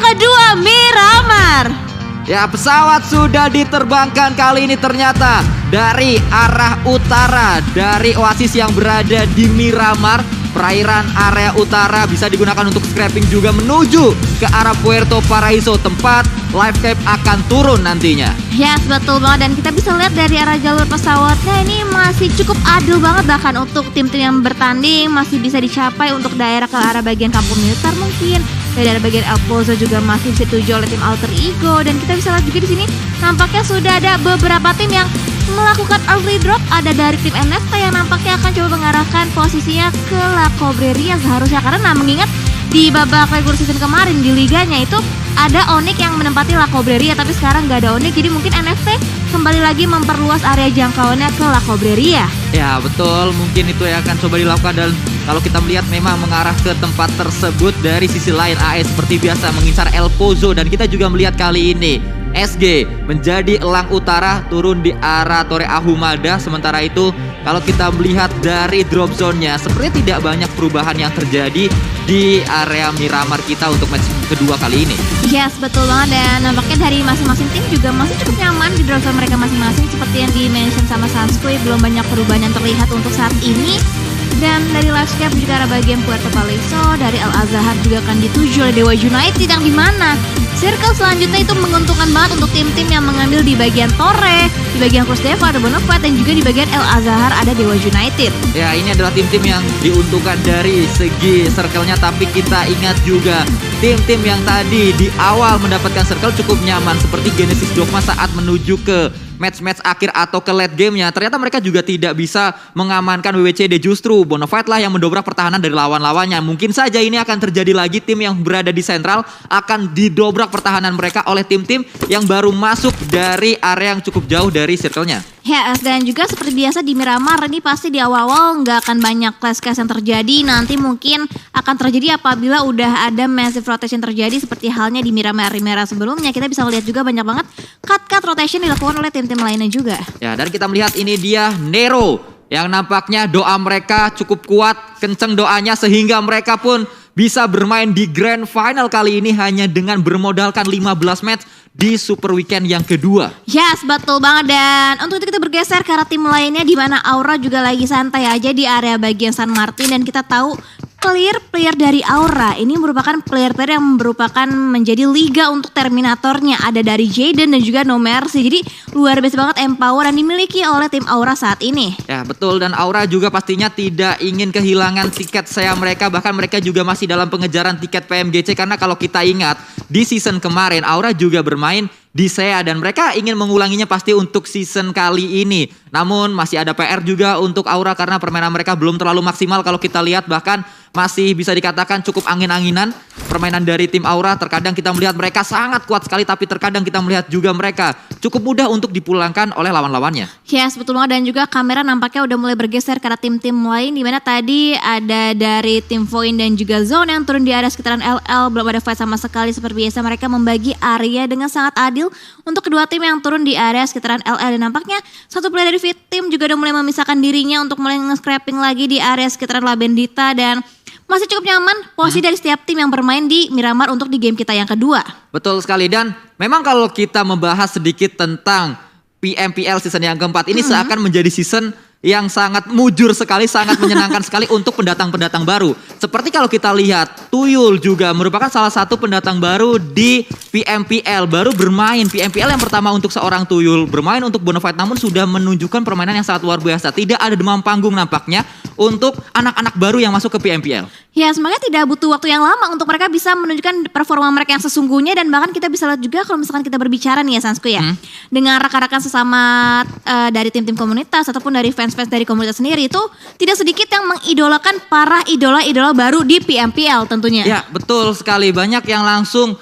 kedua Miramar. Ya, pesawat sudah diterbangkan kali ini ternyata dari arah utara, dari oasis yang berada di Miramar. Perairan area utara bisa digunakan untuk scrapping juga menuju ke arah Puerto Paraíso, tempat live cap akan turun nantinya. Yes, betul banget, dan kita bisa lihat dari arah jalur pesawatnya ini masih cukup adil banget, bahkan untuk tim-tim yang bertanding masih bisa dicapai untuk daerah ke arah bagian kampung militer mungkin. Dari arah bagian El Pozo juga masih dituju oleh tim Alter Ego, dan kita bisa lihat juga di sini nampaknya sudah ada beberapa tim yang melakukan early drop. Ada dari tim NFT yang nampaknya akan coba mengarahkan posisinya ke La Cobreria seharusnya, karena mengingat di babak regular season kemarin di liganya itu ada Onyx yang menempati La Cobreria, tapi sekarang nggak ada Onyx, jadi mungkin NFT kembali lagi memperluas area jangkauannya ke La Cobreria. Ya betul, mungkin itu yang akan coba dilakukan, dan kalau kita melihat memang mengarah ke tempat tersebut. Dari sisi lain AE seperti biasa mengincar El Pozo, dan kita juga melihat kali ini SG menjadi elang utara turun di arah Torre Ahumada. Sementara itu kalau kita melihat dari drop zone-nya sepertinya tidak banyak perubahan yang terjadi di area Miramar kita untuk match kedua kali ini. Yes, betul banget, dan nampaknya dari masing-masing tim juga masih cukup nyaman di drop zone mereka masing-masing. Seperti yang di-mention sama Sanskuy, belum banyak perubahan yang terlihat untuk saat ini. Dan dari Lascap juga arah bagian Puerto Paraíso, dari Al Azhar juga akan dituju oleh Dewa United, yang dimana circle selanjutnya itu menguntungkan banget untuk tim-tim yang mengambil di bagian Torre, di bagian Cruz Deva ada Bonafide, dan juga di bagian El Azhar ada Dewa United. Ya, ini adalah tim-tim yang diuntungkan dari segi circle-nya, tapi kita ingat juga tim-tim yang tadi di awal mendapatkan circle cukup nyaman seperti Genesis Dogma saat menuju ke match-match akhir atau ke late game-nya. Ternyata mereka juga tidak bisa mengamankan WWCD, justru Bonafide lah yang mendobrak pertahanan dari lawan-lawannya. Mungkin saja ini akan terjadi lagi, tim yang berada di sentral akan didobrak pertahanan mereka oleh tim-tim yang baru masuk dari area yang cukup jauh dari circle-nya. Ya, dan juga seperti biasa di Miramar ini pasti di awal-awal nggak akan banyak clash-clash yang terjadi. Nanti mungkin akan terjadi apabila udah ada massive rotation terjadi seperti halnya di Miramar sebelumnya. Kita bisa lihat juga banyak banget cut-cut rotation dilakukan oleh tim-tim lainnya juga. Ya, dan kita melihat ini dia Nero yang nampaknya doa mereka cukup kuat, kenceng doanya sehingga mereka pun bisa bermain di Grand Final kali ini hanya dengan bermodalkan 15 match di Super Weekend yang kedua. Yes, betul banget, dan untuk itu kita bergeser ke arah tim lainnya di mana Aura juga lagi santai aja di area bagian San Martin, dan kita tahu player dari Aura ini merupakan player-player yang merupakan menjadi liga untuk Terminatornya. Ada dari Jaden dan juga No Mercy. Jadi luar biasa banget empower yang dimiliki oleh tim Aura saat ini. Ya betul, dan Aura juga pastinya tidak ingin kehilangan tiket saya mereka. Bahkan mereka juga masih dalam pengejaran tiket PMGC, karena kalau kita ingat di season kemarin Aura juga bermain di SEA, dan mereka ingin mengulanginya pasti untuk season kali ini. Namun masih ada PR juga untuk Aura karena permainan mereka belum terlalu maksimal. Kalau kita lihat bahkan masih bisa dikatakan cukup angin-anginan permainan dari tim Aura. Terkadang kita melihat mereka sangat kuat sekali, tapi terkadang kita melihat juga mereka cukup mudah untuk dipulangkan oleh lawan-lawannya. Yes, betul banget, dan juga kamera nampaknya udah mulai bergeser ke arah tim-tim lain, dimana tadi ada dari tim Voin dan juga Zone yang turun di area sekitaran LL. Belum ada fight sama sekali. Seperti biasa mereka membagi area dengan sangat adil untuk kedua tim yang turun di area sekitaran LL, dan nampaknya satu player dari Fit Team juga udah mulai memisahkan dirinya untuk mulai nge-scrapping lagi di area sekitaran La Bendita, dan masih cukup nyaman posisi dari setiap tim yang bermain di Miramar untuk di game kita yang kedua. Betul sekali, dan memang kalau kita membahas sedikit tentang PMPL season yang keempat ini seakan menjadi season yang sangat mujur sekali, sangat menyenangkan sekali untuk pendatang-pendatang baru. Seperti kalau kita lihat, Tuyul juga merupakan salah satu pendatang baru di PMPL. Baru bermain PMPL yang pertama untuk seorang Tuyul, bermain untuk Bonafide, namun sudah menunjukkan permainan yang sangat luar biasa. Tidak ada demam panggung nampaknya untuk anak-anak baru yang masuk ke PMPL. Ya, sebenarnya tidak butuh waktu yang lama untuk mereka bisa menunjukkan performa mereka yang sesungguhnya, dan bahkan kita bisa lihat juga kalau misalkan kita berbicara nih ya Sansku ya, dengan rekan-rekan sesama dari tim-tim komunitas ataupun dari fans dari komunitas sendiri, itu tidak sedikit yang mengidolakan para idola-idola baru di PMPL tentunya. Ya betul sekali, banyak yang langsung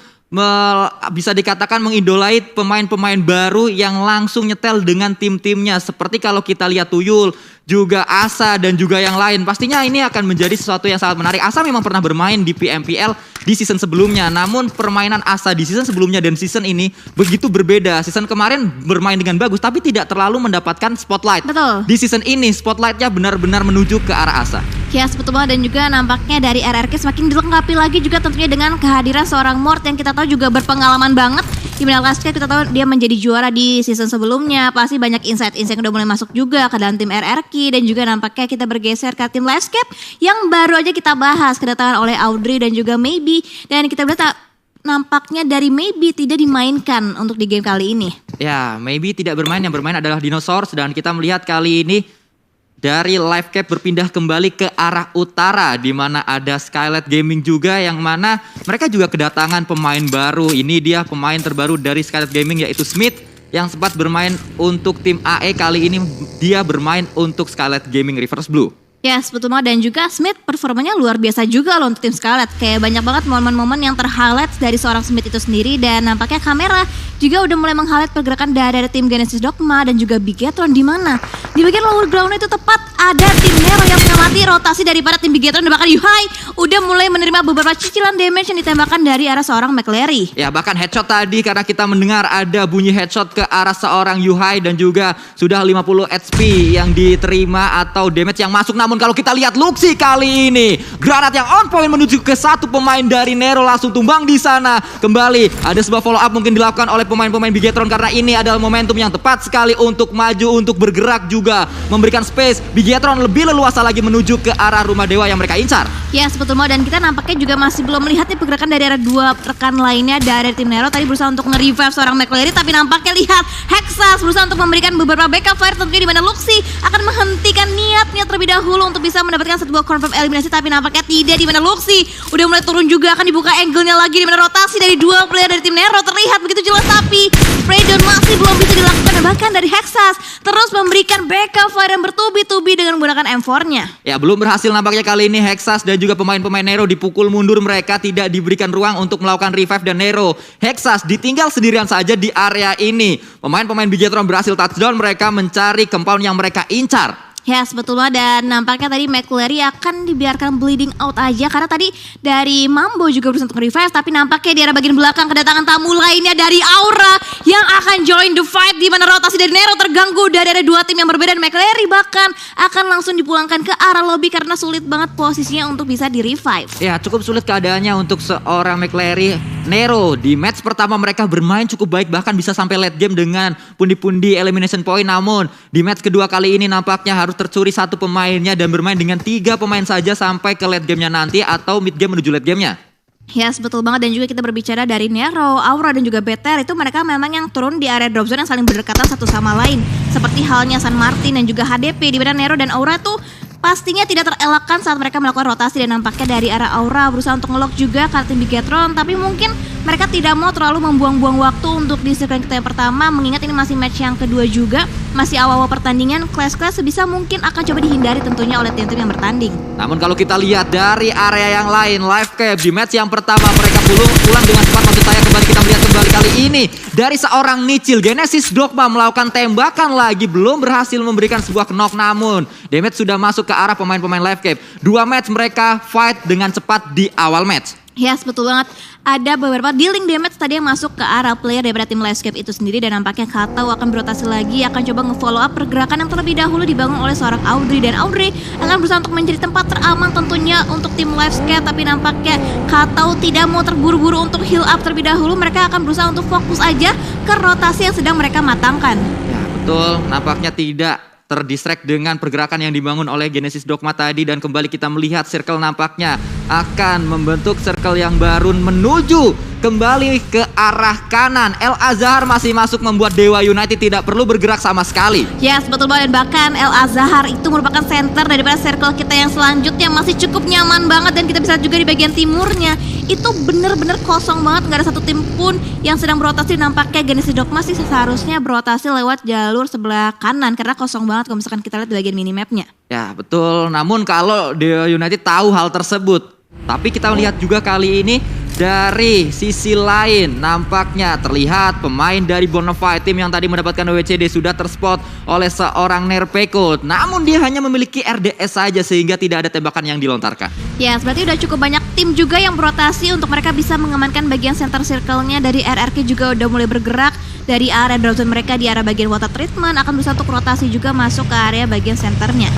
bisa dikatakan mengidolai pemain-pemain baru yang langsung nyetel dengan tim-timnya. Seperti kalau kita lihat Tuyul juga Asa dan juga yang lain. Pastinya ini akan menjadi sesuatu yang sangat menarik. Asa memang pernah bermain di PMPL di season sebelumnya. Namun permainan Asa di season sebelumnya dan season ini begitu berbeda. Season kemarin bermain dengan bagus tapi tidak terlalu mendapatkan spotlight. Betul. Di season ini spotlightnya benar-benar menuju ke arah Asa. Ya, betul banget. Dan juga nampaknya dari RRQ semakin dilengkapi lagi juga tentunya dengan kehadiran seorang Mort yang kita tahu juga berpengalaman banget. Di mana last kita tahu dia menjadi juara di season sebelumnya. Pasti banyak insight-insight yang udah mulai masuk juga ke dalam tim RRQ. Dan juga nampaknya kita bergeser ke tim Livescape yang baru aja kita bahas, kedatangan oleh Audrey dan juga Maybe. Dan kita lihat nampaknya dari Maybe tidak dimainkan untuk di game kali ini. Ya, Maybe tidak bermain, yang bermain adalah Dinosaurus. Dan kita melihat kali ini dari Livecap berpindah kembali ke arah utara, di mana ada Skylight Gaming juga, yang mana mereka juga kedatangan pemain baru. Ini dia pemain terbaru dari Skylight Gaming, yaitu Smith, yang sempat bermain untuk tim AE. Kali ini dia bermain untuk Skylight Gaming Reverse Blue. Yes, betul banget. Dan juga Smith performanya luar biasa juga loh untuk tim Scarlet. Kayak banyak banget momen-momen yang terhighlight dari seorang Smith itu sendiri. Dan nampaknya kamera juga udah mulai meng-highlight pergerakan dari tim Genesis Dogma dan juga Bigetron, di mana di bagian lower ground itu tepat ada tim Nero yang mengamati rotasi daripada tim Bigetron, dan bahkan Yuhai udah mulai menerima beberapa cicilan damage yang ditembakkan dari arah seorang McLary. Ya, bahkan headshot tadi karena kita mendengar ada bunyi headshot ke arah seorang Yuhai dan juga sudah 50 HP yang diterima atau damage yang masuk. Namun kalau kita lihat Luxi kali ini, granat yang on point menuju ke satu pemain dari Nero langsung tumbang di sana. Kembali ada sebuah follow up mungkin dilakukan oleh pemain-pemain Bigetron karena ini adalah momentum yang tepat sekali untuk maju, untuk bergerak juga memberikan space. Bigetron lebih leluasa lagi menuju ke arah rumah dewa yang mereka incar. Ya, betul banget. Dan kita nampaknya juga masih belum melihat nih pergerakan dari arah dua rekan lainnya dari tim Nero. Tadi berusaha untuk nge-revive seorang McLary, tapi nampaknya lihat Hexas berusaha untuk memberikan beberapa backup fire, tentunya di mana Luxi akan menghentikan niatnya terlebih dahulu untuk bisa mendapatkan sebuah confirm eliminasi, tapi nampaknya tidak, di mana Luxi udah mulai turun juga, akan dibuka angle-nya lagi, di mana rotasi dari dua player dari tim Nero terlihat begitu jelas, tapi spray-down masih belum bisa dilakukan. Dan bahkan dari Hexas terus memberikan backup fire yang bertubi-tubi dengan menggunakan M4-nya. Ya, belum berhasil nampaknya kali ini Hexas dan juga pemain-pemain Nero dipukul mundur, mereka tidak diberikan ruang untuk melakukan revive dan Nero. Hexas ditinggal sendirian saja di area ini. Pemain-pemain Bigetron berhasil touchdown, mereka mencari compound yang mereka incar. Yes, betul banget. Dan nampaknya tadi McLary akan dibiarkan bleeding out aja karena tadi dari Mambo juga berusaha untuk revive, tapi nampaknya di arah bagian belakang kedatangan tamu lainnya dari Aura yang akan join the fight, di mana rotasi dari Nero terganggu dari ada dua tim yang berbeda. Dan McLary bahkan akan langsung dipulangkan ke arah lobby karena sulit banget posisinya untuk bisa di revive. Ya, cukup sulit keadaannya untuk seorang McLary. Nero di match pertama mereka bermain cukup baik, bahkan bisa sampai late game dengan pundi-pundi elimination point. Namun di match kedua kali ini nampaknya harus tercuri satu pemainnya dan bermain dengan 3 pemain saja sampai ke late game-nya nanti atau mid game menuju late game-nya. Yes, betul banget. Dan juga kita berbicara dari Nero, Aura dan juga BTR, itu mereka memang yang turun di area drop zone yang saling berdekatan satu sama lain. Seperti halnya San Martin dan juga HDP, di mana Nero dan Aura tuh pastinya tidak terelakkan saat mereka melakukan rotasi. Dan nampaknya dari arah Aura berusaha untuk nge-lock juga ke tim Bigetron, tapi mungkin mereka tidak mau terlalu membuang-buang waktu untuk di circle kita yang pertama, mengingat ini masih match yang kedua juga, masih awal-awal pertandingan. Clash-clash sebisa mungkin akan coba dihindari tentunya oleh tim-tim yang bertanding. Namun kalau kita lihat dari area yang lain, Livecap di match yang pertama mereka pulang dengan cepat. Maksud saya kita melihat kembali kali ini dari seorang Nichil, Genesis Dogma melakukan tembakan lagi, belum berhasil memberikan sebuah knock, namun damage sudah masuk ke arah pemain-pemain Livecap. 2 match mereka fight dengan cepat di awal match. Yes, betul banget. Ada beberapa dealing damage tadi yang masuk ke arah player daripada tim Livescape itu sendiri. Dan nampaknya Katao akan berotasi lagi, akan coba nge-follow up pergerakan yang terlebih dahulu dibangun oleh seorang Audrey. Dan Audrey akan berusaha untuk menjadi tempat teraman tentunya untuk tim Livescape. Tapi nampaknya Katao tidak mau terburu-buru untuk heal up terlebih dahulu. Mereka akan berusaha untuk fokus aja ke rotasi yang sedang mereka matangkan. Ya, betul, nampaknya tidak terdistract dengan pergerakan yang dibangun oleh Genesis Dogma tadi. Dan kembali kita melihat circle nampaknya akan membentuk circle yang baru menuju kembali ke arah kanan. El Azhar masih masuk membuat Dewa United tidak perlu bergerak sama sekali. Yes, betul banget. Bahkan El Azhar itu merupakan center daripada circle kita yang selanjutnya, masih cukup nyaman banget. Dan kita bisa juga di bagian timurnya itu bener-bener kosong banget, nggak ada satu tim pun yang sedang berotasi. Nampaknya Genesis Dogma sih seharusnya berotasi lewat jalur sebelah kanan karena kosong banget kalau misalkan kita lihat di bagian minimapnya. Ya, betul. Namun kalau Dewa United tahu hal tersebut, Tapi kita melihat juga kali ini dari sisi lain nampaknya terlihat pemain dari Bonafide tim yang tadi mendapatkan WCD sudah terspot oleh seorang Nerpeko. Namun dia hanya memiliki RDS saja sehingga tidak ada tembakan yang dilontarkan. Ya, berarti udah cukup banyak tim juga yang berotasi untuk mereka bisa mengamankan bagian center circle-nya. Dari RRQ juga udah mulai bergerak dari area drop zone mereka di arah bagian water treatment, akan berusaha untuk rotasi juga masuk ke area bagian centernya.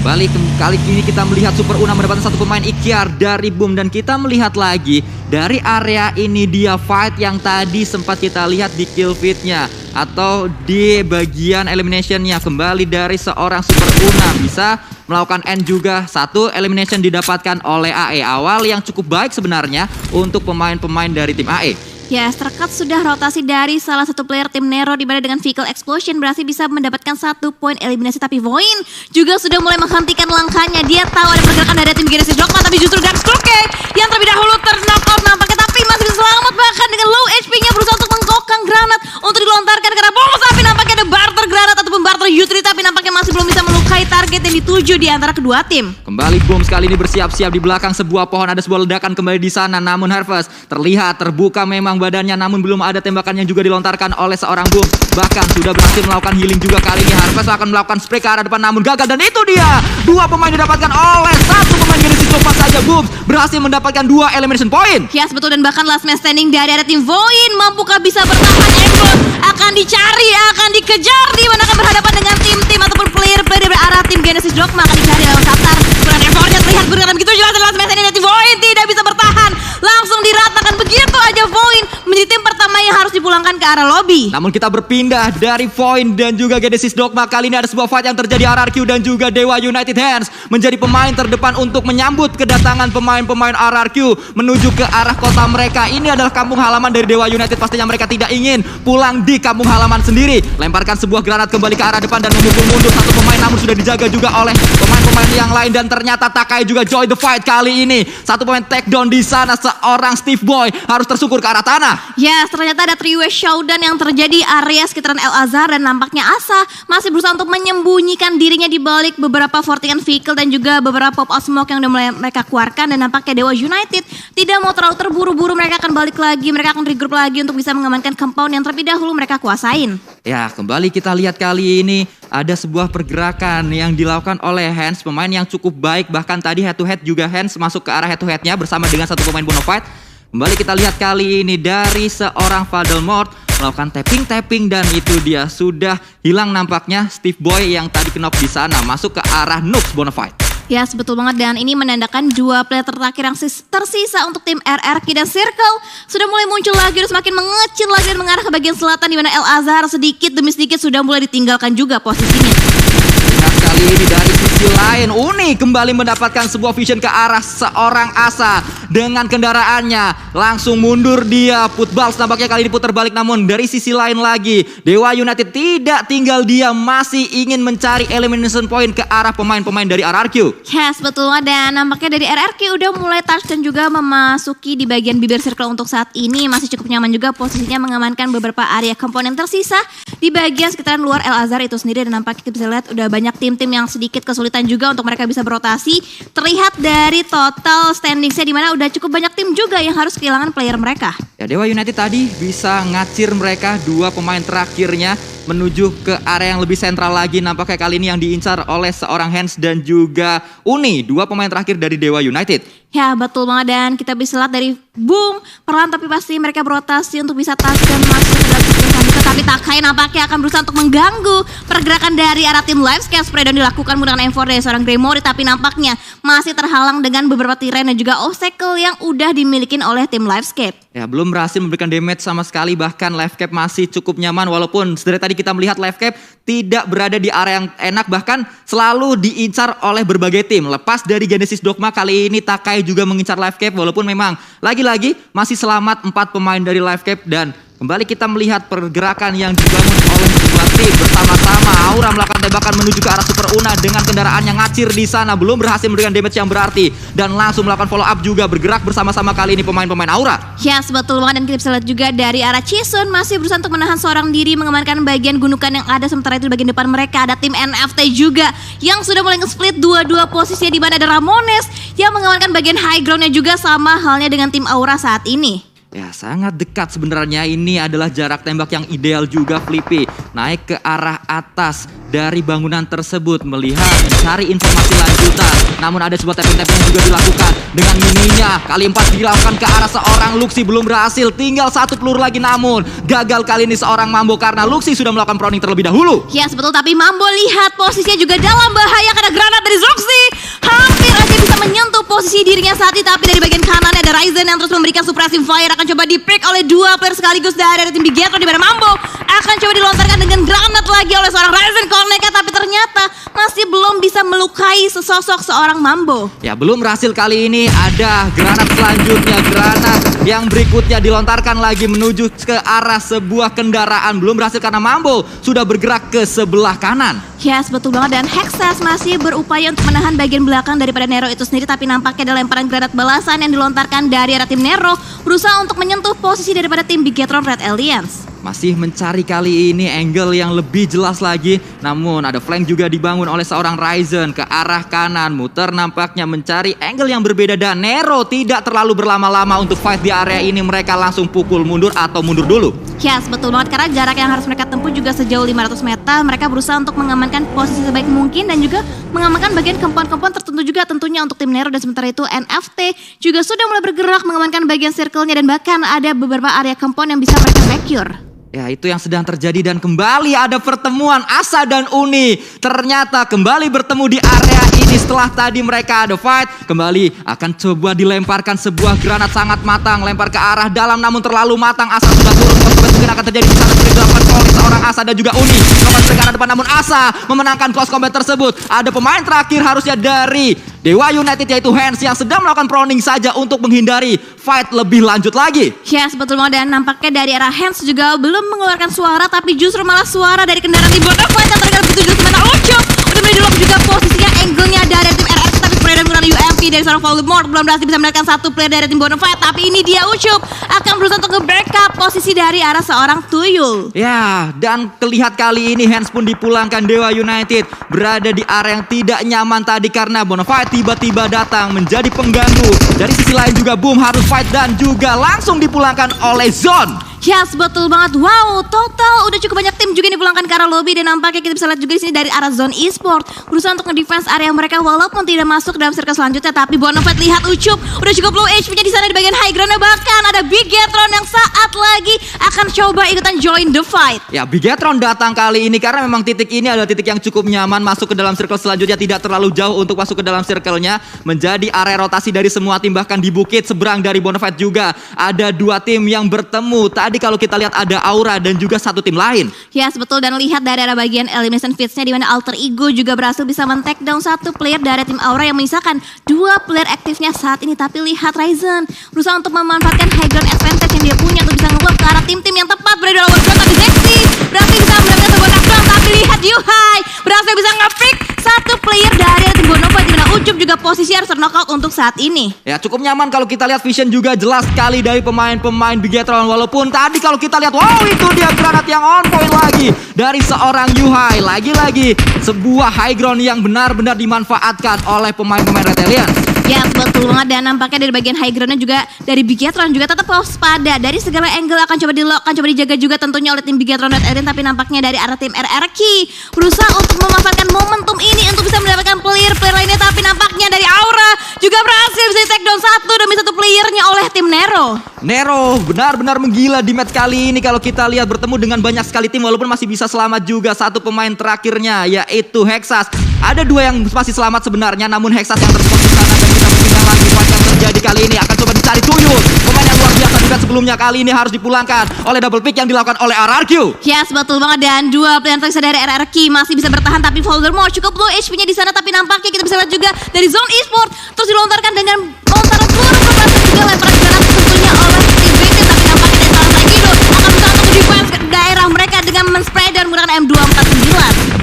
Balik kali ini kita melihat Super Una mendapatkan satu pemain Ikyar dari Boom, dan kita melihat lagi dari area ini dia fight yang tadi sempat kita lihat di kill feed-nya atau di bagian elimination-nya kembali dari seorang Super Una bisa melakukan end juga. Satu elimination didapatkan oleh AE, awal yang cukup baik sebenarnya untuk pemain-pemain dari tim AE. Ya, Sterkat sudah rotasi dari salah satu player tim Nero di mana dengan vehicle explosion berhasil bisa mendapatkan 1 poin eliminasi, tapi Voin juga sudah mulai menghentikan langkahnya. Dia tahu ada pergerakan dari tim Genesis Dogma, tapi justru Darkstroke yang terlebih dahulu ter-knockout nampaknya, tapi masih bisa selamat bahkan dengan low HP-nya berusaha untuk menggokang granat untuk dilontarkan karena bom, tapi nampaknya ada barter granat ataupun barter utility, tapi nampaknya masih belum bisa melukai target yang dituju di antara kedua tim. Kembali Boom sekali ini bersiap-siap di belakang sebuah pohon, ada sebuah ledakan kembali di sana, namun Harvest terlihat terbuka memang badannya, namun belum ada tembakan yang juga dilontarkan oleh seorang Boom. Bahkan sudah berhasil melakukan healing juga kali ini. Harvest akan melakukan spray ke arah depan namun gagal, dan itu dia 2 pemain didapatkan oleh 1 pemain Genesis Dogma saja. Boom berhasil mendapatkan 2 elimination point. Yes, betul, dan bahkan last man standing dari area tim Voin mampukah bisa bertahan? Emerald akan dicari, akan dikejar, di mana akan berhadapan dengan tim-tim ataupun player-player dari arah tim Genesis Dogma akan dicari lewat Satar. Kurang effortnya terlihat bergerak begitu jelas, dan last man standing dari tim Voin tidak bisa bertahan, langsung diratakan begitu aja. Voin menjadi tim pertama yang harus dipulangkan ke arah lobby. Namun kita berpindah dari Voin dan juga Genesis Dogma. Kali ini ada sebuah fight yang terjadi, RRQ dan juga Dewa United Hands menjadi pemain terdepan untuk menyambut kedatangan pemain-pemain RRQ menuju ke arah kota mereka. Ini adalah kampung halaman dari Dewa United, pastinya mereka tidak ingin pulang di kampung halaman sendiri. Lemparkan sebuah granat kembali ke arah depan dan memukul mundur satu pemain, namun sudah dijaga juga oleh pemain-pemain yang lain, dan ternyata Takai juga join the fight kali ini. Satu pemain take down di sana, seorang Steve Boy harus tersungkur ke arah tanah. Yes, ternyata ada 3-way showdown yang terjadi area sekitaran El Azhar, dan nampaknya Asa masih berusaha untuk menyembunyikan dirinya di balik beberapa fortingan vehicle dan juga beberapa pop out smoke yang udah mulai mereka keluarkan, dan nampaknya Dewa United tidak mau terlalu terburu-buru. Mereka akan balik lagi, mereka akan regroup lagi untuk bisa mengamankan compound yang terlebih dahulu mereka kuasain. Ya, kembali kita lihat kali ini ada sebuah pergerakan yang dilakukan oleh Hands, pemain yang cukup baik. Bahkan tadi head to head juga Hands masuk ke arah head to headnya bersama dengan satu pemain Bonafide. Kembali kita lihat kali ini dari seorang Voldemort melakukan tapping, dan itu dia sudah hilang nampaknya Steve Boy yang tadi knock di sana, masuk ke arah Noobs Bonafide. Ya, betul banget, dan ini menandakan 2 player terakhir yang tersisa untuk tim RRQ, dan Circle sudah mulai muncul lagi, sudah semakin mengecil lagi dan mengarah ke bagian selatan, di mana El Azhar sedikit demi sedikit sudah mulai ditinggalkan juga posisinya. Lihat kali ini dari sisi lain, Uni kembali mendapatkan sebuah vision ke arah seorang Asa dengan kendaraannya. Langsung mundur dia, putballs nampaknya kali ini putar balik, namun dari sisi lain lagi Dewa United tidak tinggal diam, masih ingin mencari elimination point ke arah pemain-pemain dari RRQ. Yes, betul, dan nampaknya dari RRQ udah mulai touch dan juga memasuki di bagian bibir circle untuk saat ini. Masih cukup nyaman juga posisinya mengamankan beberapa area komponen tersisa di bagian sekitaran luar El Azhar itu sendiri, dan nampaknya kita bisa lihat udah banyak tim-tim yang sedikit kesulitan juga untuk mereka bisa berotasi. Terlihat dari total standingsnya di mana udah cukup banyak tim juga yang harus kehilangan player mereka. Ya, Dewa United tadi bisa ngacir mereka 2 pemain terakhirnya menuju ke area yang lebih sentral lagi. Nampaknya kali ini yang diincar oleh seorang Hands dan juga Uni, 2 pemain terakhir dari Dewa United. Ya, betul banget, dan kita bisa lihat dari Boom perlahan tapi pasti mereka berotasi untuk bisa touch dan masuk ke dalam sebuah itu. Tapi Takai nampaknya akan berusaha untuk mengganggu pergerakan dari arah tim Livescape. Spray down dilakukan menggunakan M4 dari seorang Greymori, tapi nampaknya masih terhalang dengan beberapa terrain dan juga obstacle yang udah dimiliki oleh tim Livescape. Ya, belum berhasil memberikan damage sama sekali, bahkan Livescape masih cukup nyaman, walaupun dari tadi kita melihat Livescape tidak berada di area yang enak, bahkan selalu diincar oleh berbagai tim. Lepas dari Genesis Dogma, kali ini Takai juga mengincar Livescape, walaupun memang lagi-lagi masih selamat 4 pemain dari Livescape, dan Kembali kita melihat pergerakan yang dibangun oleh dua tim bersama-sama. Aura melakukan tembakan menuju ke arah Super Una dengan kendaraan yang ngacir di sana, belum berhasil memberikan damage yang berarti dan langsung melakukan follow up juga, bergerak bersama-sama kali ini pemain-pemain Aura. Yes, betul banget, dan kita bisa lihat juga dari arah Chisun masih berusaha untuk menahan seorang diri, mengamankan bagian gundukan yang ada, sementara itu di bagian depan mereka ada tim NFT juga yang sudah mulai nge-split dua-dua posisinya, di mana ada Ramones yang mengamankan bagian high groundnya juga, sama halnya dengan tim Aura saat ini. Ya, sangat dekat sebenarnya. Ini adalah jarak tembak yang ideal juga Flippy. Naik ke arah atas dari bangunan tersebut, melihat mencari informasi lanjutan. Namun ada sebuah tapping-tapping yang juga dilakukan dengan mininya. Kali 4 dilakukan ke arah seorang Luxi, belum berhasil. Tinggal satu peluru lagi, namun gagal kali ini seorang Mambo karena Luxi sudah melakukan proning terlebih dahulu. Yes, betul, tapi Mambo lihat posisinya juga dalam bahaya karena granat dari Luxi hampir aja bisa menyentuh posisi dirinya saat ini. Tapi dari bagian kanan ada Ryzen yang terus memberikan suppressive fire, akan coba di-pick oleh dua player sekaligus dari tim Bigetron, di mana Mambo akan coba dilontarkan dengan granat lagi oleh seorang Ryzen Connect, tapi ternyata masih belum bisa melukai sesosok seorang Mambo. Ya, belum berhasil kali ini. Ada granat selanjutnya, granat yang berikutnya dilontarkan lagi menuju ke arah sebuah kendaraan. Belum berhasil karena Mambo sudah bergerak ke sebelah kanan. Yes, betul banget, dan Hexas masih berupaya untuk menahan bagian belakang daripada Nero itu sendiri, tapi nampaknya ada lemparan granat balasan yang dilontarkan dari arah tim Nero, berusaha untuk menyentuh posisi daripada tim Bigetron Red Alliance. Masih mencari kali ini angle yang lebih jelas lagi. Namun ada flank juga dibangun oleh seorang Ryzen ke arah kanan. Muter nampaknya mencari angle yang berbeda, dan Nero tidak terlalu berlama-lama untuk fight di area ini. Mereka langsung pukul mundur atau mundur dulu. Yes, betul banget, karena jarak yang harus mereka tempuh juga sejauh 500 meter. Mereka berusaha untuk mengamankan posisi sebaik mungkin dan juga mengamankan bagian kompon-kompon tertentu juga tentunya untuk tim Nero. Dan sementara itu NFT juga sudah mulai bergerak mengamankan bagian circle-nya, dan bahkan ada beberapa area kompon yang bisa mereka secure. Ya, itu yang sedang terjadi, dan kembali ada pertemuan Asa dan Uni. Ternyata kembali bertemu di area ini setelah tadi mereka ada fight. Kembali akan coba dilemparkan sebuah granat sangat matang, lempar ke arah dalam namun terlalu matang. Asa sudah turun, close mungkin akan terjadi di sana, seperti dilakukan oleh seorang Asa dan juga Uni. Melakukan serangan depan, namun Asa memenangkan close combat tersebut. Ada pemain terakhir harusnya dari Dewa United, yaitu Hans, yang sedang melakukan proning saja untuk menghindari fight lebih lanjut lagi. Yes, betul banget, dan nampaknya dari arah Hans juga belum mengeluarkan suara, tapi justru malah suara dari kendaraan di bawah fight yang terkait begitu jelas, dimana Ucup udah mulai dilok juga posisinya, angle-nya dari tim RRQ, tapi kemudian menggunakan UMP dari seorang Voldemort belum berhasil bisa melihatkan satu player dari tim Bonafide. Tapi ini dia Ucup akan berusaha untuk nge-backup posisi dari arah seorang Tuyul. Ya, dan terlihat kali ini Hans pun dipulangkan. Dewa United berada di area yang tidak nyaman tadi karena Bonafide tiba-tiba datang menjadi pengganggu. Dari sisi lain juga Boom harus fight dan juga langsung dipulangkan oleh Zone. Yes, betul banget. Wow, total udah cukup banyak tim juga yang dipulangkan ke arah lobby, dan nampaknya kita bisa lihat juga di sini dari arah Zone Esport berusaha untuk nge-defense area mereka walaupun tidak masuk dalam circle selanjutnya. Tapi Bonafide lihat Ucup udah cukup low HP-nya di sana di bagian high ground, bahkan ada Bigetron yang saat lagi akan coba ikutan join the fight. Ya, Bigetron datang kali ini karena memang titik ini adalah titik yang cukup nyaman. Masuk ke dalam circle selanjutnya tidak terlalu jauh untuk masuk ke dalam circle-nya, menjadi area rotasi dari semua tim. Bahkan di bukit seberang dari Bonafide juga ada dua tim yang bertemu. Tadi kalau kita lihat ada Aura dan juga satu tim lain. Yes, betul, dan lihat dari arah bagian elimination feeds-nya di mana Alter Ego juga berhasil bisa men-take down satu player dari tim Aura yang menyisakan dua player aktifnya saat ini. Tapi lihat Ryzen berusaha untuk memanfaatkan high ground advantage yang dia punya untuk bisa nge-lob ke arah tim-tim yang tepat berada di lawan ground. Tapi Zexy berhasil bisa mendapatkan sebuah knockdown, tapi lihat Yuhai berhasil bisa nge-pick satu player dari tim Bonafide, di mana Ucup juga posisi harus knockout untuk saat ini. Ya, cukup nyaman kalau kita lihat vision juga jelas sekali dari pemain-pemain Bigetron. Walaupun tadi kalau kita lihat, wow, itu dia granat yang on point lagi dari seorang Yuhai. Lagi-lagi sebuah high ground yang benar-benar dimanfaatkan oleh pemain-pemain Red Alliance. Ya, betul banget, dan nampaknya dari bagian high groundnya juga dari Bigetron juga tetap waspada. Dari segala angle akan coba di-lock, akan coba dijaga juga tentunya oleh tim Bigetron Red Alliance. Tapi nampaknya dari arah tim RRQ berusaha untuk memanfaatkan momentum ini untuk bisa mendapatkan player-player lainnya. Tapi nampaknya dari Aura juga berhasil bisa take down satu demi satu playernya oleh tim Nero. Nero benar-benar menggila di match kali ini. Kalau kita lihat bertemu dengan banyak sekali tim, walaupun masih bisa selamat juga satu pemain terakhirnya, yaitu Hexas. Ada dua yang masih selamat sebenarnya, namun Hexas yang terspot di sana. Dan kita berpindah lagi, fight yang terjadi kali ini akan coba dicari Tuyul. Pemain yang luar biasa juga sebelumnya, kali ini harus dipulangkan oleh double pick yang dilakukan oleh RRQ. Yes, betul banget, dan dua player tersisa dari RRQ masih bisa bertahan. Tapi Voldemort cukup low HP-nya di sana. Tapi nampaknya kita bisa lihat juga dari Zone Esport terus dilontarkan dengan lontaran peluru berhasil juga lemparan granat tentunya oleh tim BT. Tapi nampaknya dari seorang Saikido akan berusaha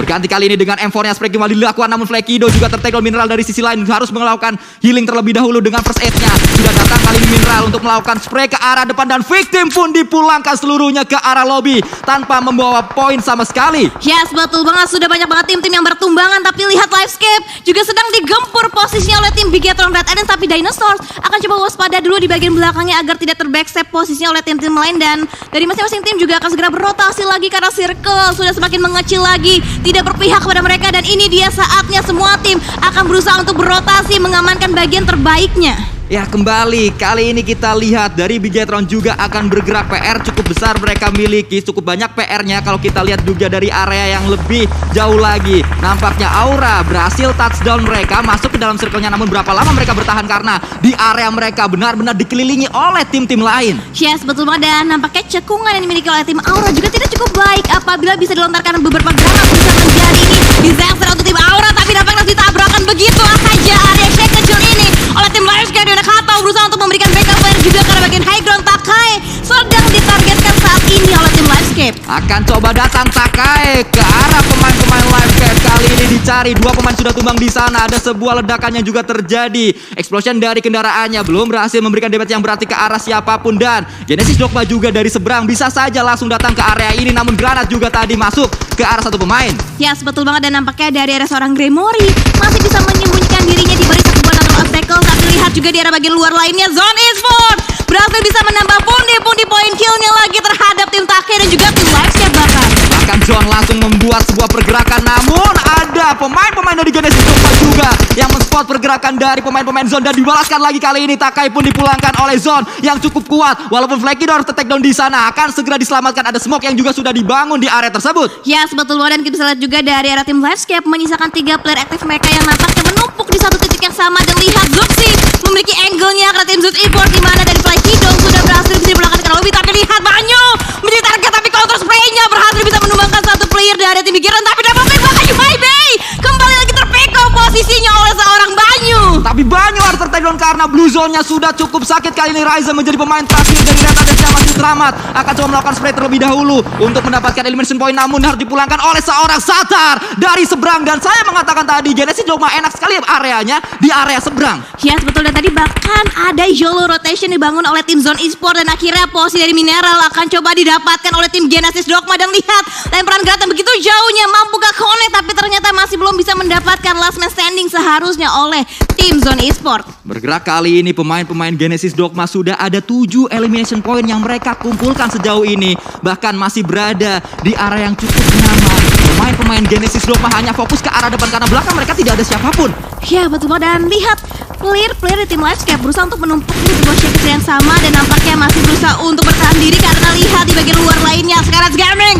Diganti kali ini dengan M4-nya Spray kembali dilakukan, namun Flekido juga tertegol Mineral dari sisi lain harus melakukan healing terlebih dahulu dengan first aid-nya. Sudah datang kali ini Mineral untuk melakukan spray ke arah depan dan victim pun dipulangkan seluruhnya ke arah lobby tanpa membawa poin sama sekali. Yes, betul banget. Sudah banyak banget tim-tim yang bertumbangan, tapi lihat Livescape juga sedang digempur posisinya oleh tim Bigetron Red Eden, tapi Dinosaurs akan coba waspada dulu di bagian belakangnya agar tidak terbackstep posisinya oleh tim-tim lain, dan dari masing-masing tim juga akan segera berotasi lagi karena circle sudah semakin mengecil lagi, tidak berpihak kepada mereka, dan ini dia saatnya semua tim akan berusaha untuk berotasi mengamankan bagian terbaiknya. Ya, kembali kali ini kita lihat dari Bigetron juga akan bergerak. PR cukup besar mereka miliki, cukup banyak PR-nya kalau kita lihat juga dari area yang lebih jauh lagi. Nampaknya Aura berhasil touchdown mereka masuk ke dalam circle-nya, namun berapa lama mereka bertahan karena di area mereka benar-benar dikelilingi oleh tim-tim lain. Yes, betul banget, dan nampaknya cekungan yang dimiliki oleh tim Aura juga tidak cukup baik apabila bisa dilontarkan beberapa granat bisa menjadi ini disaster untuk tim Aura, tapi nampaknya ditabrakan begitu saja area shake kecil ini oleh tim Livescape. Dan Kato berusaha untuk memberikan backup player juga karena bagian high ground. Takai sedang ditargetkan saat ini oleh tim Livescape. Akan coba datang Takai ke arah pemain-pemain Livescape. Kali ini dicari, dua pemain sudah tumbang di sana. Ada sebuah ledakan yang juga terjadi. Explosion dari kendaraannya belum berhasil memberikan damage yang berarti ke arah siapapun, dan Genesis Dogma juga dari seberang bisa saja langsung datang ke area ini, namun granat juga tadi masuk ke arah satu pemain. Yes, betul banget, dan nampaknya dari area seorang Gremory masih bisa menyembunyikan dirinya di balik satu buah natural obstacle, tapi lihat juga di area bagian luar lainnya Zone Esports berhasil bisa menambah pundi-pundi poin killnya lagi terhadap tim Takai dan juga tim Livescape bahkan. Bahkan John langsung membuat sebuah pergerakan, namun ada pemain-pemain dari Genesis Dogma juga yang men-spot pergerakan dari pemain-pemain Zone dan dibalaskan lagi kali ini. Takai pun dipulangkan oleh Zone yang cukup kuat, walaupun Flekido harus take down di sana akan segera diselamatkan. Ada smoke yang juga sudah dibangun di area tersebut. Yes, betul banget, dan kita bisa lihat juga dari area tim Livescape menyisakan 3 player aktif mereka yang nampaknya menumpuk di satu titik yang sama, dan lihat Zuxi memiliki angle-nya karena tim Zut Esports di mana dari Flekido sudah berhasil bisa dipulangkan ke lobby, tapi lihat Banyu menjadi target, tapi counter spray-nya berhasil bisa menumbangkan satu player dari tim Bigetron, tapi dapat Banyu High Bay kembali lagi terpeko posisinya oleh seorang Banyu. Tapi Banyu harus tertakedown karena blue zone-nya sudah cukup sakit. Kali ini Ryzen menjadi pemain terakhir dari Red Eden yang masih selamat. Akan coba melakukan spray terlebih dahulu untuk mendapatkan elimination point, namun harus dipulangkan oleh seorang Satar dari seberang. Dan saya mengatakan tadi Genesis Dogma enak sekali areanya di area seberang. Yes, betul, dan tadi bahkan ada YOLO rotation dibangun oleh tim Zone Esports, dan akhirnya posisi dari Mineral akan coba didapatkan oleh tim Genesis Dogma. Dan lihat lemparan granat yang begitu jauhnya mampu gak connect, tapi ternyata masih belum bisa mendapatkan last man standing seharusnya oleh tim Zone Esports. Bergerak kali ini pemain-pemain Genesis Dogma sudah ada 7 elimination point yang mereka kumpulkan sejauh ini, bahkan masih berada di area yang cukup nyaman. Pemain-pemain Genesis Dogma hanya fokus ke arah depan karena belakang mereka tidak ada siapapun. Ya, betul banget, dan lihat player-player di tim Livescape berusaha untuk menumpuk di sebuah shake yang sama, dan nampaknya masih berusaha untuk bertahan diri karena lihat di bagian luar lainnya sekarang Gaming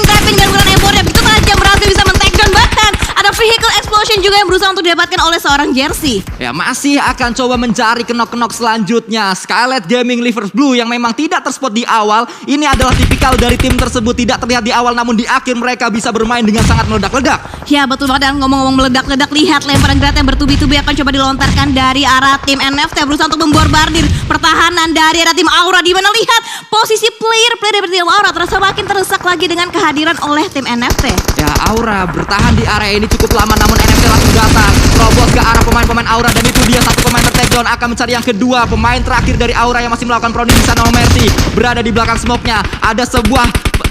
tapping dengan menggunakan M4 begitu saja berhasil bisa men-takedown, bahkan ada vehicle explosion juga yang berusaha untuk didapatkan oleh seorang Jersey. Ya, masih akan coba mencari kenok-kenok selanjutnya. Skylight Gaming Livers Blue yang memang tidak terspot di awal. Ini adalah tipikal dari tim tersebut, tidak terlihat di awal, namun di akhir mereka bisa bermain dengan sangat meledak-ledak. Ya, betul banget, dan ngomong-ngomong meledak-ledak, lihat lemparan granat yang bertubi-tubi akan coba dilontarkan dari arah tim NFT berusaha untuk memborbardir pertahanan dari arah tim Aura, di mana lihat posisi player dari tim Aura terasa makin terdesak lagi dengan kehadiran oleh tim NFT. Ya, Aura bertahan di area ini cukup lama, namun NFT langsung datang robot ke arah pemain-pemain Aura, dan itu dia satu pemain tertakedown. Akan mencari yang kedua, pemain terakhir dari Aura yang masih melakukan proning di sana. No Mercy berada di belakang smoke-nya. Ada sebuah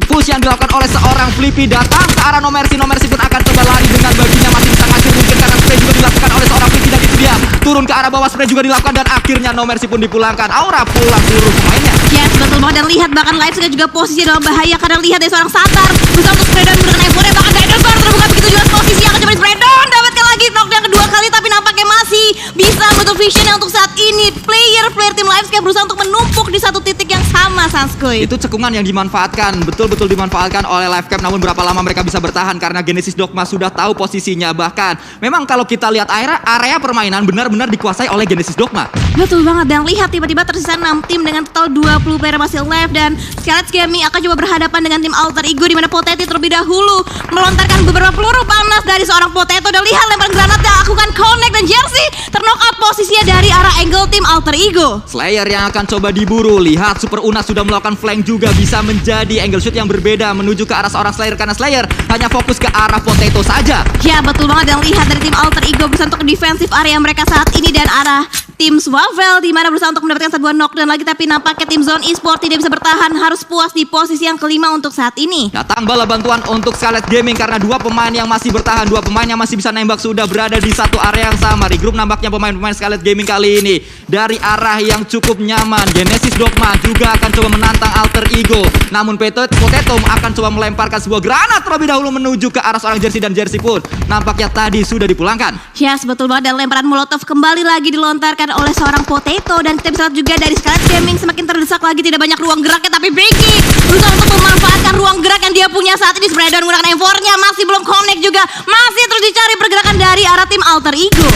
push yang dilakukan oleh seorang Flippy datang ke arah No Mercy. No Mercy pun akan coba lari dengan bajunya masih bisa ngacur mungkin karena spray juga dilakukan oleh seorang Flippy, dan itu dia turun ke arah bawah, spray juga dilakukan, dan akhirnya No Mercy pun dipulangkan. Aura pulang seluruh pemainnya. Yes, betul banget, dan lihat bahkan Livescape juga posisi dalam bahaya karena lihat dari seorang Satar berusaha untuk spray down menggunakan M4, bahkan Dinosaur terbuka begitu juga posisi akan coba di spray down, dapatkan lagi knockdown kedua kali, tapi nampaknya masih bisa betul vision yang untuk saat ini player tim Livescape berusaha untuk menumpuk di satu titik yang sama, Sanskoy. Itu cekungan yang dimanfaatkan, betul-betul dimanfaatkan oleh Livescape, namun berapa lama mereka bisa bertahan karena Genesis Dogma sudah tahu posisinya. Bahkan memang kalau kita lihat area permainan benar-benar dikuasai oleh Genesis Dogma. Betul banget, dan lihat tiba-tiba tersisa 6 tim dengan total 20 player masih left, dan Scarlet Gaming akan coba berhadapan dengan tim Alter Ego di mana Potato terlebih dahulu melontarkan beberapa peluru panas dari seorang Potato, dan lihat lemparan granat yang lakukan connect, dan Jersey knockout posisinya dari arah angle tim Alter Ego. Slayer yang akan coba diburu. Lihat Super Una sudah melakukan flank juga, bisa menjadi angle shoot yang berbeda menuju ke arah seorang Slayer karena Slayer hanya fokus ke arah Potato saja. Ya betul banget, dan lihat dari tim Alter Ego berusaha untuk defensif area mereka saat ini dan arah tim Swavel di mana berusaha untuk mendapatkan sebuah knockdown lagi, tapi nampaknya tim Zone Esport tidak bisa bertahan, harus puas di posisi yang kelima untuk saat ini. Datang bala bantuan untuk Scarlet Gaming karena dua pemain yang masih bertahan, dua pemain yang masih bisa nembak sudah berada di satu area yang sama. Di grup nampaknya pemain-pemain Scarlet Gaming kali ini dari arah yang cukup nyaman. Genesis Dogma juga akan coba menantang Alter Ego. Namun Potato akan coba melemparkan sebuah granat terlebih dahulu menuju ke arah seorang Jersey, dan Jersey pun nampaknya tadi sudah dipulangkan. Yes, betul banget, dan lemparan molotov kembali lagi dilontarkan oleh seorang Potato, dan kita bisa lihat juga dari Scarlet Gaming semakin terdesak lagi, tidak banyak ruang geraknya, tapi Pinky berusaha untuk memanfaatkan ruang gerak yang dia punya saat ini. Sebenarnya menggunakan M4-nya masih belum connect juga, masih terus dicari pergerakan dari arah tim Alter Ego.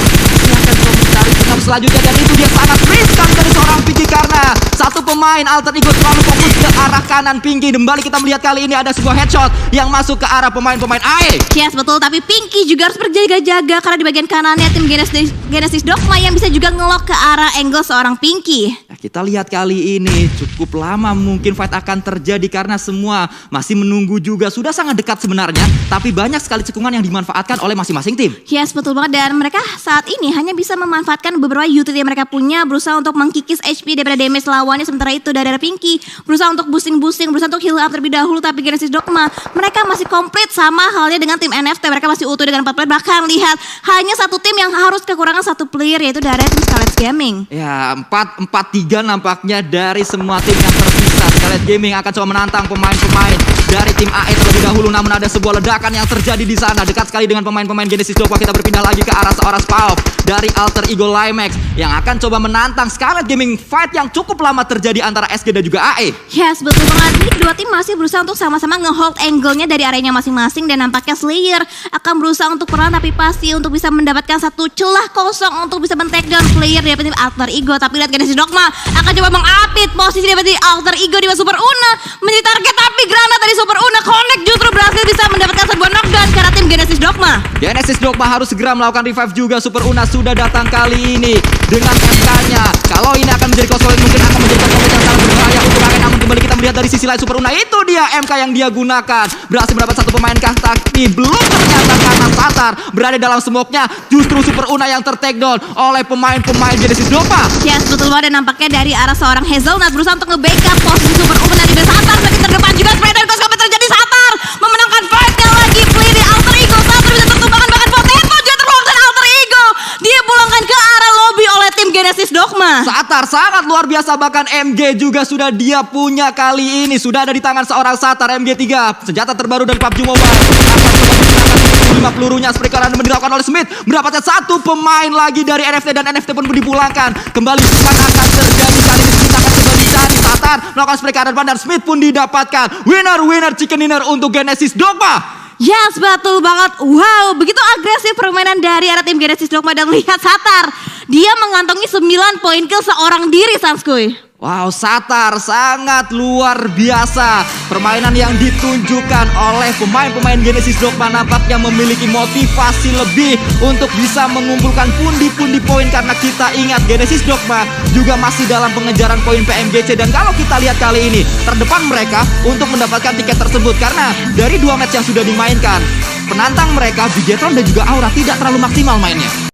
Akan coba mencari pickup selanjutnya, dan itu dia sangat riskan dari seorang Pinky karena satu pemain Alter Ego terlalu fokus ke arah kanan Pinky. Kembali kita melihat kali ini ada sebuah headshot yang masuk ke arah pemain-pemain AE. Yes, betul, tapi Pinky juga harus berjaga-jaga karena di bagian kanannya tim Genesis Dogma yang bisa juga ngelok ke arah angle seorang Pinky. Nah, kita lihat kali ini cukup lama mungkin fight akan terjadi karena semua masih menunggu juga. Sudah sangat dekat sebenarnya, tapi banyak sekali cekungan yang dimanfaatkan oleh masing-masing tim. Yes, betul banget, dan mereka saat ini hanya bisa memanfaatkan beberapa utility yang mereka punya, berusaha untuk mengkikis HP daripada damage lawannya. Sementara itu dari Pinky berusaha untuk boosting, berusaha untuk heal up terlebih dahulu, tapi Genesis Dogma mereka masih komplit sama halnya dengan tim NFT. Mereka masih utuh dengan 4 player, bahkan lihat hanya satu tim yang harus kekurangan satu player, yaitu dari tim Scarlet Gaming. Ya, 4-4-3 nampaknya dari semua tim yang tersisa. Scarlet Gaming akan coba menantang pemain-pemain dari tim AE terlebih dahulu, namun ada sebuah ledakan yang terjadi di sana dekat sekali dengan pemain-pemain Genesis Dogma. Kita berpindah lagi ke arah seorang Spawn dari Alter Ego Limax yang akan coba menantang Scarlet Gaming. Fight yang cukup lama terjadi antara SG dan juga AE. Yes, betul banget. Ini kedua tim masih berusaha untuk sama-sama ngehold angle-nya dari areanya masing-masing, dan nampaknya Slayer akan berusaha untuk perlahan tapi pasti untuk bisa mendapatkan satu celah kosong untuk bisa men-takedown player dari tim Alter Ego. Tapi lihat Genesis Dogma akan coba mengapit posisi dari Alter Ego di Super Una menjadi target, tapi granat dari Super Una connect justru berhasil bisa mendapatkan sebuah knockdown karena tim Genesis Dogma. Genesis Dogma harus segera melakukan revive juga. Super Una sudah datang kali ini dengan MK-nya. Kalau ini akan menjadi konsolid, mungkin akan menjadi konsolid yang sangat berbahaya untuk AE. Namun kembali kita melihat dari sisi lain Super Una, itu dia MK yang dia gunakan. Berhasil mendapat satu pemain kah, tapi belum ternyata karena Satar berada dalam smoke-nya. Justru Super Una yang ter-takedown oleh pemain-pemain Genesis Dogma. Yes, betul banget, dan nampaknya dari arah seorang Hazelnut berusaha untuk nge-backup posisi Super Una di Satar makin terdepan juga. Sebenarnya dari apa terjadi, Satar memenangkan fight-nya lagi. Play di Alter Ego, Satar bisa tertumbangkan, bahkan Potato juga terpulangkan dan Alter Ego dia pulangkan ke arah lobby oleh tim Genesis Dogma. Satar sangat luar biasa, bahkan MG juga sudah dia punya kali ini. Sudah ada di tangan seorang Satar, MG3, senjata terbaru dari PUBG Mobile. Akan 5 pelurunya sprinkler dilakukan oleh Smith, mendapatkan satu pemain lagi dari NFT, dan NFT pun dipulangkan. Kembali sekarang akan terjadi kali ini. Kita akan coba dicari Satar melakukan sprinkler dan Smith pun didapatkan. Winner chicken dinner untuk Genesis Dogma. Yes, betul banget. Wow, begitu agresif permainan dari arah tim Genesis Dogma, dan lihat Satar, dia mengantongi 9 poin kill seorang diri, Sanskuy. Wow, Satar sangat luar biasa. Permainan yang ditunjukkan oleh pemain-pemain Genesis Dogma nampaknya memiliki motivasi lebih untuk bisa mengumpulkan pundi-pundi poin, karena kita ingat Genesis Dogma juga masih dalam pengejaran poin PMGC. Dan kalau kita lihat kali ini terdepan mereka untuk mendapatkan tiket tersebut, karena dari 2 match yang sudah dimainkan penantang mereka Bigetron dan juga Aura tidak terlalu maksimal mainnya.